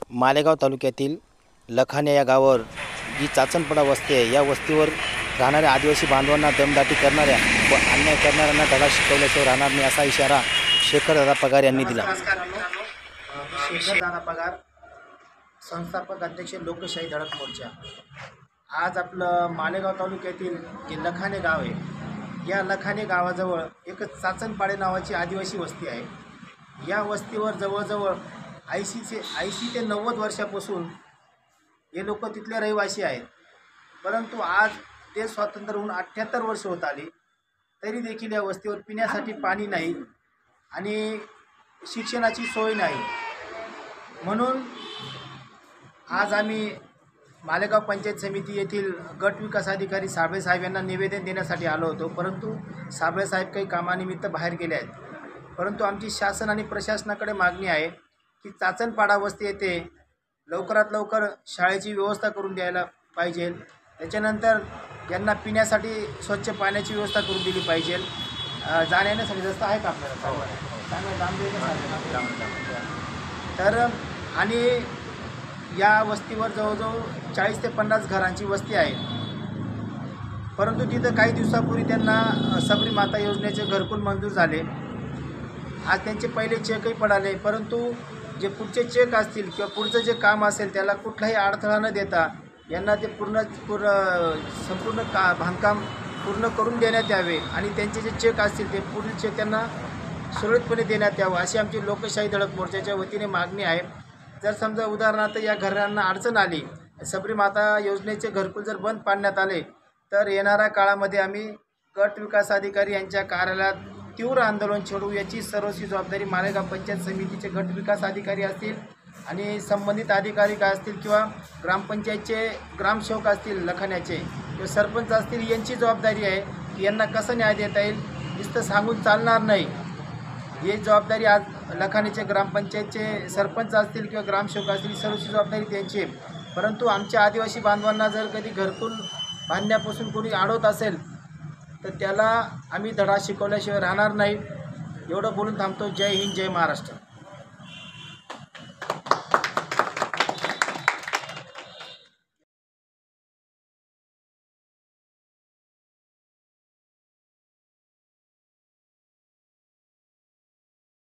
मालेगाव तालुक्यातील लखाने या गावावर जी चाचणपडा वस्ती आहे, या वस्तीवर राहणाऱ्या आदिवासी बांधवांना दमदाटी करणाऱ्या व अन्याय करणाऱ्यांना धडा शिकवल्याशिवाय राहणार नाही, असा इशारा शेखरदादा पगार यांनी दिला. शेखरदादा पगार, संस्थापक अध्यक्ष लोकशाही धडक मोर्चा. आज आपलं मालेगाव तालुक्यातील जे लखाने गाव आहे, या लखाने गावाजवळ एक चाचणपाडे नावाची आदिवासी वस्ती आहे. या वस्तीवर जवळजवळ 80 ते 90 वर्षापासून हे लोक तिथले रहिवासी आहेत. परंतु आज ते स्वातंत्र्य होऊन 78 वर्ष होत आली, तरी देखील या वस्तीवर पिण्यासाठी पाणी नाही आणि शिक्षणाची सोय नाही. म्हणून आज आम्ही मालेगाव पंचायत समिती येथील गट विकास अधिकारी साबळे साहेब यांना निवेदन देण्यासाठी आलो होतो. परंतु साबळे साहेब काही कामानिमित्त बाहेर गेले आहेत. परंतु आमची शासन आणि प्रशासनाकडे मागणी आहे की चाचणपाडा वस्ती येथे लवकरात लवकर शाळेची व्यवस्था करून द्यायला पाहिजे. त्याच्यानंतर यांना पिण्यासाठी स्वच्छ पाण्याची व्यवस्था करून दिली पाहिजे. जाण्यासाठी रस्ता आहे का आपल्याला? तर आणि या वस्तीवर जवळजवळ 40 ते 50 घरांची वस्ती आहे. परंतु तिथं काही दिवसापूर्वी त्यांना सबरी माता योजनेचे घरकुल मंजूर झाले. आज त्यांचे पहिले चेकही पडाले, परंतु जे पुढचे चेक असतील किंवा पुढचं जे काम असेल त्याला कुठलाही अडथळा न देता यांना ते संपूर्ण बांधकाम पूर्ण करून देण्यात यावे आणि त्यांचे जे चेक असतील ते पुढील चेक त्यांना सुरळीतपणे देण्यात यावं, अशी आमची लोकशाही धडक मोर्चाच्या वतीने मागणी आहे. जर समजा उदाहरणार्थ या घरांना अडचण आली, सबरी माता योजनेचे घरकुल जर बंद पाडण्यात आले, तर येणाऱ्या काळामध्ये आम्ही गट विकास अधिकारी यांच्या कार्यालयात तीव्र आंदोलन छेडू. याची सर्वस्वी जबाबदारी मालेगाव पंचायत समितीचे गट विकास अधिकारी असतील आणि संबंधित अधिकारी काय असतील किंवा ग्रामपंचायतचे ग्रामसेवक असतील लखाण्याचे किंवा सरपंच असतील, यांची जबाबदारी आहे की यांना कसं न्याय देता येईल. नुसतं सांगून चालणार नाही. ही जबाबदारी आज लखानीचे ग्रामपंचायतचे सरपंच असतील किंवा ग्रामसेवक असतील, सर्वची जबाबदारी त्यांची आहे. परंतु आमच्या आदिवासी बांधवांना जर कधी घरकुल बांधण्यापासून कोणी अडवत असेल तर त्याला आम्ही धडा शिकवल्याशिवाय राहणार नाही. एवढं बोलून थांबतो. जय हिंद, जय महाराष्ट्र.